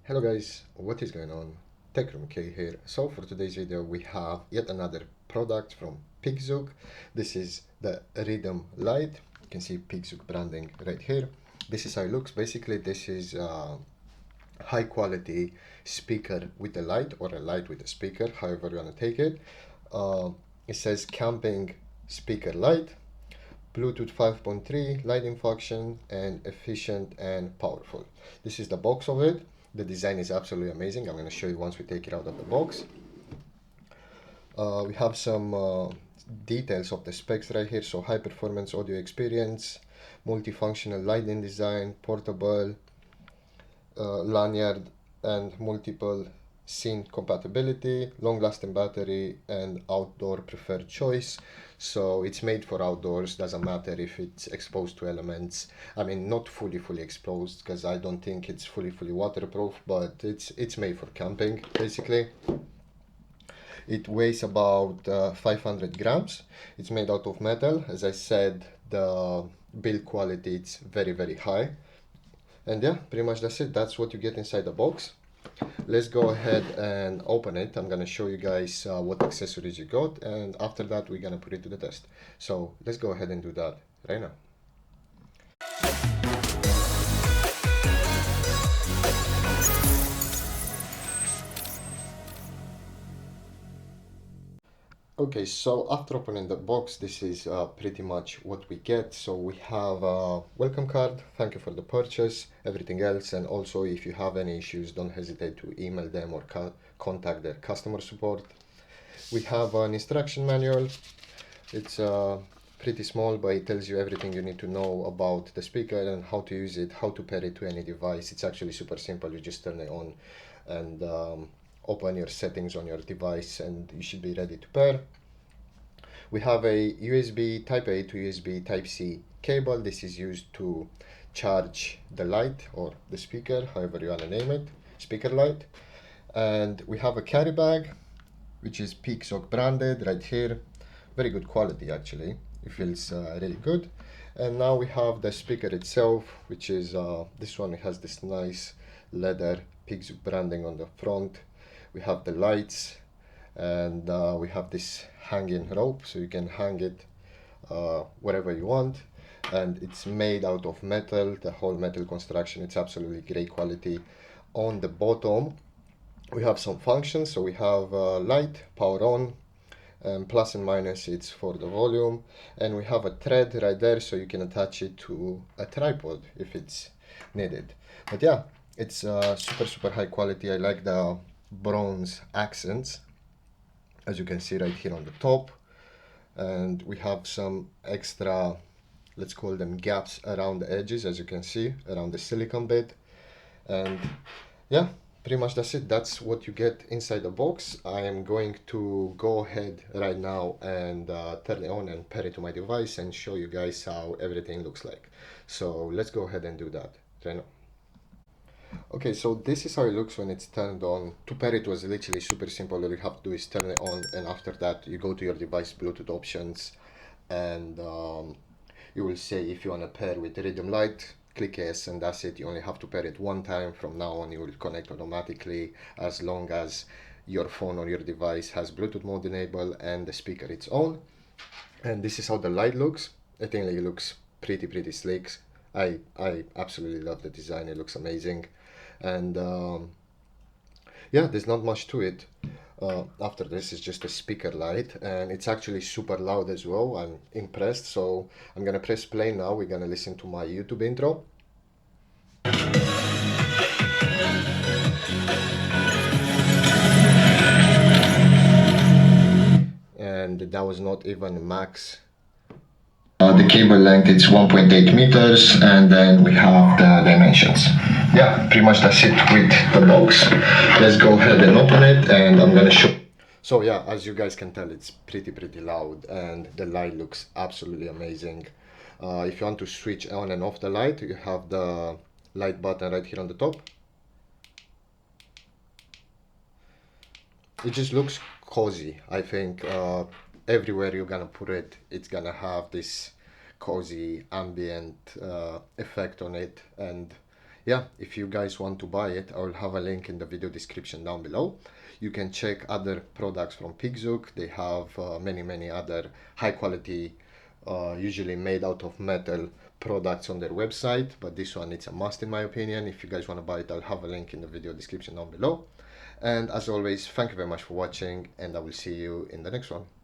Hello guys, what is going on? TechroomUk here. So for today's video we have yet another product from PEAKZOOC. This is the Rythm light. You can see PEAKZOOC branding right here. This is how it looks. Basically this is a high quality speaker with a light, or a light with a speaker, however you want to take it. It says camping speaker light, Bluetooth 5.3, lighting function, and efficient and powerful. This is the box of it. The design is absolutely amazing. I'm going to show you once we take it out of the box. We have some details of the specs right here. So high performance audio experience, multifunctional lighting design, portable, lanyard and multiple scene compatibility, long lasting battery, and outdoor preferred choice. So it's made for outdoors, doesn't matter if it's exposed to elements. I mean, not fully exposed, because I don't think it's fully waterproof, but it's made for camping basically. It weighs about 500 grams. It's made out of metal. As I said, the build quality it's very high. And yeah, pretty much that's it. That's what you get inside the box. Let's go ahead and open it. I'm gonna show you guys what accessories you got, and after that we're gonna put it to the test. So let's go ahead and do that right now. Okay, so after opening the box, this is pretty much what we get. So we have a welcome card, thank you for the purchase, everything else, and also if you have any issues, don't hesitate to email them or contact their customer support. We have an instruction manual. It's pretty small, but it tells you everything you need to know about the speaker and how to use it, how to pair it to any device. It's actually super simple. You just turn it on and open your settings on your device and you should be ready to pair. We have a USB Type A to USB Type C cable. This is used to charge the light or the speaker, however you want to name it, speaker light. And we have a carry bag, which is PEAKZOOC branded right here. Very good quality actually, it feels really good. And now we have the speaker itself, which is this one. It has this nice leather PEAKZOOC branding on the front. We have the lights, and we have this hanging rope, so you can hang it wherever you want. And it's made out of metal, the whole metal construction. It's absolutely great quality. On the bottom we have some functions. So we have light, power on, and plus and minus, it's for the volume. And we have a thread right there, so you can attach it to a tripod if it's needed. But yeah, it's super high quality. I like the bronze accents, as you can see right here on the top. And we have some extra, let's call them gaps around the edges, as you can see, around the silicone bit. And yeah, pretty much that's it. That's what you get inside the box. I am going to go ahead right now and turn it on and pair it to my device and show you guys how everything looks like. So let's go ahead and do that right now. Okay, so this is how it looks when it's turned on. To pair it was literally super simple. All you have to do is turn it on, and after that you go to your device Bluetooth options, and you will say if you want to pair with Rythm light, click yes, and that's it. You only have to pair it one time. From now on you will connect automatically, as long as your phone or your device has Bluetooth mode enabled and the speaker its own. And this is how the light looks. I think it looks pretty slick. I absolutely love the design. It looks amazing. And yeah, there's not much to it. After this is just a speaker light, and it's actually super loud as well. I'm impressed. So I'm gonna press play now. We're gonna listen to my YouTube intro. And that was not even max. The cable length is 1.8 meters, and then we have the dimensions. Yeah, pretty much that's it with the box. Let's go ahead and open it, and I'm gonna show. So yeah, as you guys can tell, it's pretty loud, and the light looks absolutely amazing. If you want to switch on and off the light, you have the light button right here on the top. It just looks cozy. I think everywhere you're gonna put it, it's gonna have this cozy ambient effect on it. And yeah, if you guys want to buy it, I will have a link in the video description down below. You can check other products from PEAKZOOC. They have many other high quality, usually made out of metal products on their website, but this one, it's a must in my opinion. If you guys want to buy it, I'll have a link in the video description down below. And as always, thank you very much for watching, and I will see you in the next one.